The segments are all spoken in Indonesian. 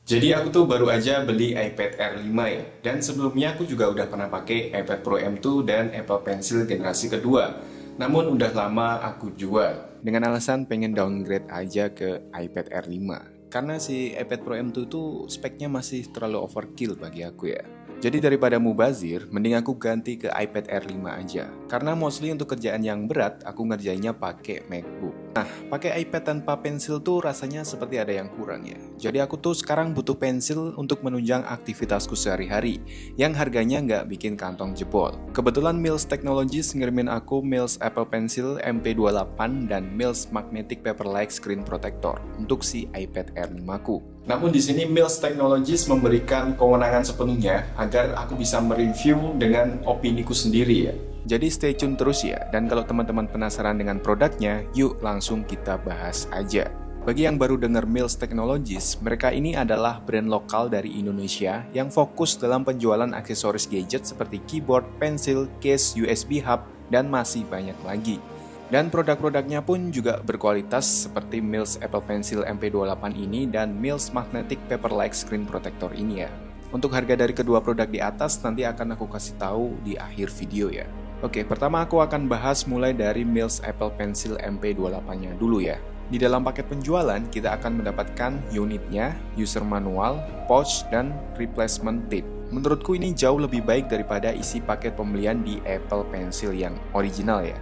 Jadi aku tuh baru aja beli iPad Air 5 ya. Dan sebelumnya aku juga udah pernah pakai iPad Pro M2 dan Apple Pencil generasi kedua. Namun udah lama aku jual. Dengan alasan pengen downgrade aja ke iPad Air 5. Karena si iPad Pro M2 tuh speknya masih terlalu overkill bagi aku ya. Jadi daripada mubazir, mending aku ganti ke iPad Air 5 aja. Karena mostly untuk kerjaan yang berat, aku ngerjainnya pakai MacBook. Nah, pakai iPad tanpa pensil tuh rasanya seperti ada yang kurang ya. Jadi aku tuh sekarang butuh pensil untuk menunjang aktivitasku sehari-hari, yang harganya nggak bikin kantong jebol. Kebetulan Mills Technologies ngirimin aku Mills Apple Pencil MP28 dan Mills Magnetic Paperlike Screen Protector untuk si iPad Air 5 ku. Namun di sini Mills Technologies memberikan kewenangan sepenuhnya agar aku bisa mereview dengan opiniku sendiri ya. Jadi stay tune terus ya, dan kalau teman-teman penasaran dengan produknya, yuk langsung kita bahas aja. Bagi yang baru dengar Mills Technologies, mereka ini adalah brand lokal dari Indonesia yang fokus dalam penjualan aksesoris gadget seperti keyboard, pensil, case, USB hub, dan masih banyak lagi. Dan produk-produknya pun juga berkualitas seperti Mills Apple Pencil MP28 ini dan Mills Magnetic Paperlike Screen Protector ini ya. Untuk harga dari kedua produk di atas nanti akan aku kasih tahu di akhir video ya. Oke, pertama aku akan bahas mulai dari Mills Apple Pencil MP28-nya dulu ya. Di dalam paket penjualan, kita akan mendapatkan unitnya, user manual, pouch, dan replacement tape. Menurutku ini jauh lebih baik daripada isi paket pembelian di Apple Pencil yang original ya.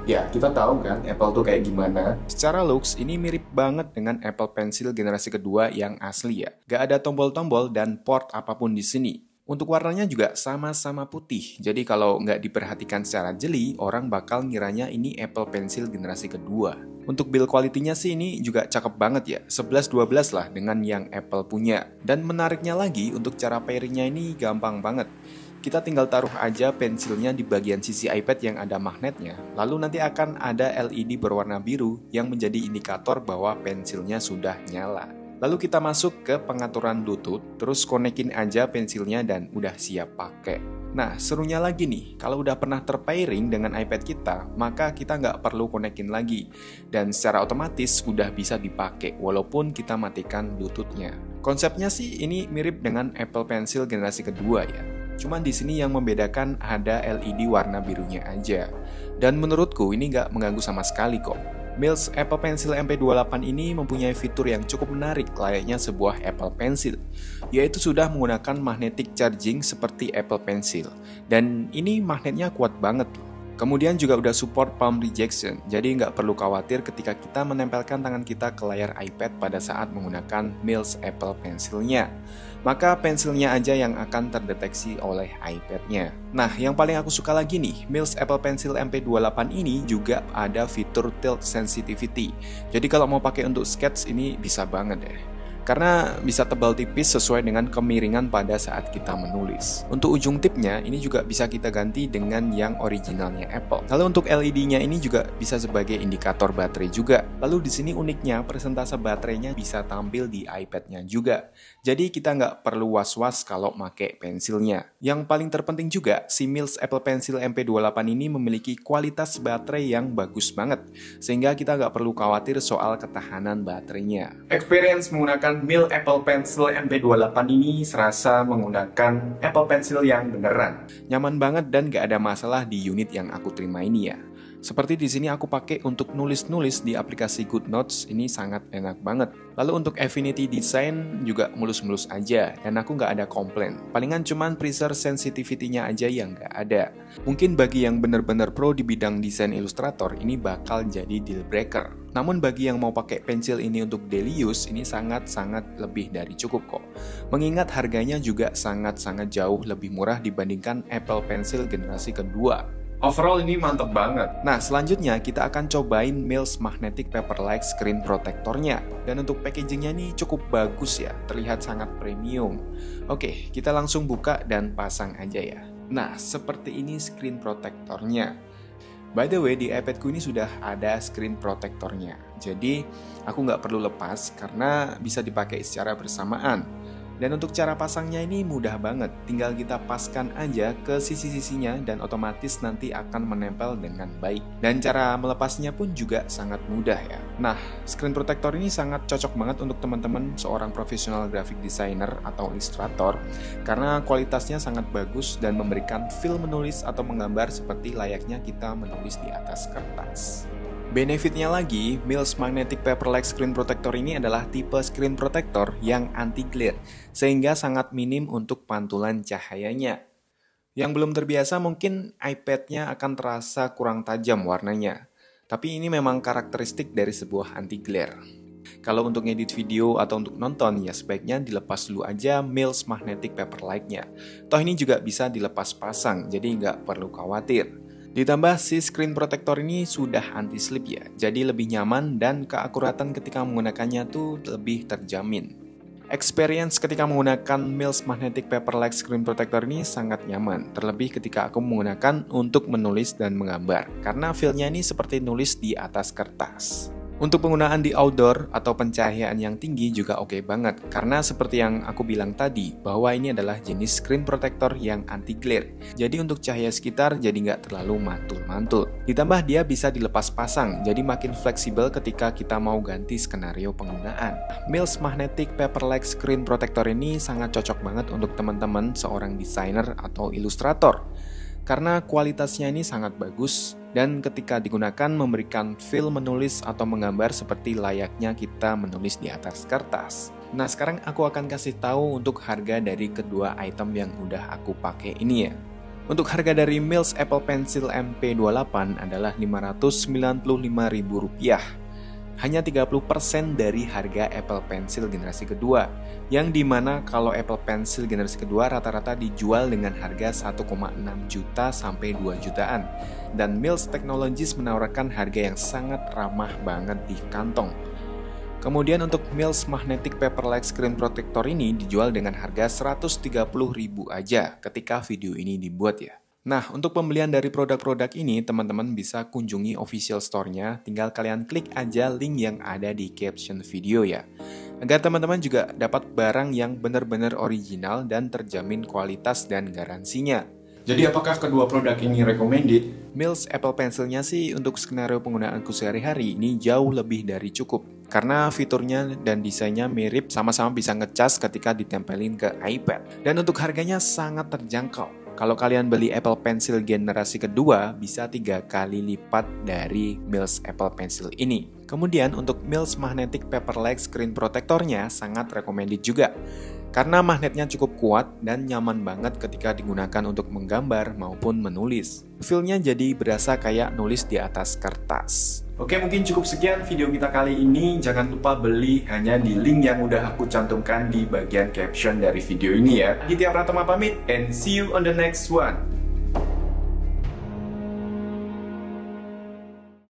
Ya, kita tahu kan Apple tuh kayak gimana. Secara looks, ini mirip banget dengan Apple Pencil generasi kedua yang asli ya. Gak ada tombol-tombol dan port apapun di sini. Untuk warnanya juga sama-sama putih. Jadi kalau nggak diperhatikan secara jeli, orang bakal ngiranya ini Apple Pencil generasi kedua. Untuk build quality-nya sih ini juga cakep banget ya. 11-12 lah dengan yang Apple punya. Dan menariknya lagi, untuk cara pairing-nya ini gampang banget. Kita tinggal taruh aja pensilnya di bagian sisi iPad yang ada magnetnya, lalu nanti akan ada LED berwarna biru yang menjadi indikator bahwa pensilnya sudah nyala. Lalu kita masuk ke pengaturan Bluetooth, terus konekin aja pensilnya dan udah siap pakai. Nah, serunya lagi nih, kalau udah pernah terpairing dengan iPad kita, maka kita nggak perlu konekin lagi. Dan secara otomatis udah bisa dipakai, walaupun kita matikan Bluetooth-nya. Konsepnya sih ini mirip dengan Apple Pencil generasi kedua ya. Cuman di sini yang membedakan ada LED warna birunya aja. Dan menurutku ini nggak mengganggu sama sekali kok. Mills Apple Pencil MP28 ini mempunyai fitur yang cukup menarik layaknya sebuah Apple Pencil, yaitu sudah menggunakan magnetic charging seperti Apple Pencil. Dan ini magnetnya kuat banget loh. Kemudian juga udah support palm rejection, jadi nggak perlu khawatir ketika kita menempelkan tangan kita ke layar iPad pada saat menggunakan Mills Apple Pencil-nya. Maka pensilnya aja yang akan terdeteksi oleh iPad-nya. Nah, yang paling aku suka lagi nih, Mills Apple Pencil MP28 ini juga ada fitur tilt sensitivity. Jadi kalau mau pakai untuk sketch ini bisa banget deh. Karena bisa tebal tipis sesuai dengan kemiringan pada saat kita menulis. Untuk ujung tipnya, ini juga bisa kita ganti dengan yang originalnya Apple. Lalu untuk LED-nya ini juga bisa sebagai indikator baterai juga. Lalu di sini uniknya, persentase baterainya bisa tampil di iPad-nya juga. Jadi kita nggak perlu was-was kalau pakai pensilnya. Yang paling terpenting juga, si Mills Apple Pencil MP28 ini memiliki kualitas baterai yang bagus banget. Sehingga kita nggak perlu khawatir soal ketahanan baterainya. Experience menggunakan Mills Apple Pencil MP28 ini serasa menggunakan Apple Pencil yang beneran. Nyaman banget dan gak ada masalah di unit yang aku terima ini ya. Seperti di sini aku pakai untuk nulis-nulis di aplikasi GoodNotes, ini sangat enak banget. Lalu untuk Affinity Design juga mulus-mulus aja, dan aku nggak ada komplain. Palingan cuman preser sensitivity-nya aja yang nggak ada. Mungkin bagi yang bener-bener pro di bidang desain ilustrator, ini bakal jadi deal breaker. Namun bagi yang mau pakai pensil ini untuk daily use, ini sangat-sangat lebih dari cukup kok. Mengingat harganya juga sangat-sangat jauh lebih murah dibandingkan Apple Pencil generasi kedua. Overall ini mantep banget. Nah, selanjutnya kita akan cobain Mills Magnetic Paperlike Screen Protectornya. Dan untuk packagingnya ini cukup bagus ya, terlihat sangat premium. Oke, kita langsung buka dan pasang aja ya. Nah, seperti ini screen protectornya. By the way, di iPadku ini sudah ada screen protectornya. Jadi, aku nggak perlu lepas karena bisa dipakai secara bersamaan. Dan untuk cara pasangnya ini mudah banget, tinggal kita paskan aja ke sisi-sisinya dan otomatis nanti akan menempel dengan baik. Dan cara melepasnya pun juga sangat mudah ya. Nah, screen protector ini sangat cocok banget untuk teman-teman seorang profesional graphic designer atau ilustrator karena kualitasnya sangat bagus dan memberikan feel menulis atau menggambar seperti layaknya kita menulis di atas kertas. Benefitnya lagi, Mills Magnetic Paperlike Screen Protector ini adalah tipe screen protector yang anti-glare, sehingga sangat minim untuk pantulan cahayanya. Yang belum terbiasa mungkin iPad-nya akan terasa kurang tajam warnanya, tapi ini memang karakteristik dari sebuah anti-glare. Kalau untuk ngedit video atau untuk nonton, ya sebaiknya dilepas dulu aja Mills Magnetic Paperlike-nya. Toh ini juga bisa dilepas pasang, jadi nggak perlu khawatir. Ditambah si screen protector ini sudah anti-slip ya, jadi lebih nyaman dan keakuratan ketika menggunakannya tuh lebih terjamin. Experience ketika menggunakan Mills Magnetic Paperlike Screen Protector ini sangat nyaman, terlebih ketika aku menggunakan untuk menulis dan menggambar, karena feel-nya ini seperti nulis di atas kertas. Untuk penggunaan di outdoor atau pencahayaan yang tinggi juga oke banget, karena seperti yang aku bilang tadi, bahwa ini adalah jenis screen protector yang anti-glare. Jadi untuk cahaya sekitar jadi nggak terlalu mantul-mantul. Ditambah dia bisa dilepas pasang, jadi makin fleksibel ketika kita mau ganti skenario penggunaan. Mills Magnetic Paperlike Screen Protector ini sangat cocok banget untuk teman-teman seorang desainer atau ilustrator. Karena kualitasnya ini sangat bagus dan ketika digunakan memberikan feel menulis atau menggambar seperti layaknya kita menulis di atas kertas. Nah, sekarang aku akan kasih tahu untuk harga dari kedua item yang udah aku pakai ini ya. Untuk harga dari Mills Apple Pencil MP28 adalah Rp595.000. Hanya 30% dari harga Apple Pencil generasi kedua, yang dimana kalau Apple Pencil generasi kedua rata-rata dijual dengan harga 1,6 juta sampai 2 jutaan. Dan Mills Technologies menawarkan harga yang sangat ramah banget di kantong. Kemudian untuk Mills Magnetic Paperlike Screen Protector ini dijual dengan harga 130.000 aja ketika video ini dibuat ya. Nah, untuk pembelian dari produk-produk ini, teman-teman bisa kunjungi official store-nya, tinggal kalian klik aja link yang ada di caption video ya. Agar teman-teman juga dapat barang yang benar-benar original dan terjamin kualitas dan garansinya. Jadi apakah kedua produk ini recommended? Mills Apple Pencil-nya sih untuk skenario penggunaanku sehari-hari ini jauh lebih dari cukup. Karena fiturnya dan desainnya mirip, sama-sama bisa ngecas ketika ditempelin ke iPad. Dan untuk harganya sangat terjangkau. Kalau kalian beli Apple Pencil generasi kedua, bisa 3 kali lipat dari Mills Apple Pencil ini. Kemudian untuk Mills Magnetic Paperlike Screen Protector-nya sangat recommended juga. Karena magnetnya cukup kuat dan nyaman banget ketika digunakan untuk menggambar maupun menulis. Feel-nya jadi berasa kayak nulis di atas kertas. Oke, mungkin cukup sekian video kita kali ini. Jangan lupa beli hanya di link yang udah aku cantumkan di bagian caption dari video ini ya. Aditya Pratama pamit and see you on the next one.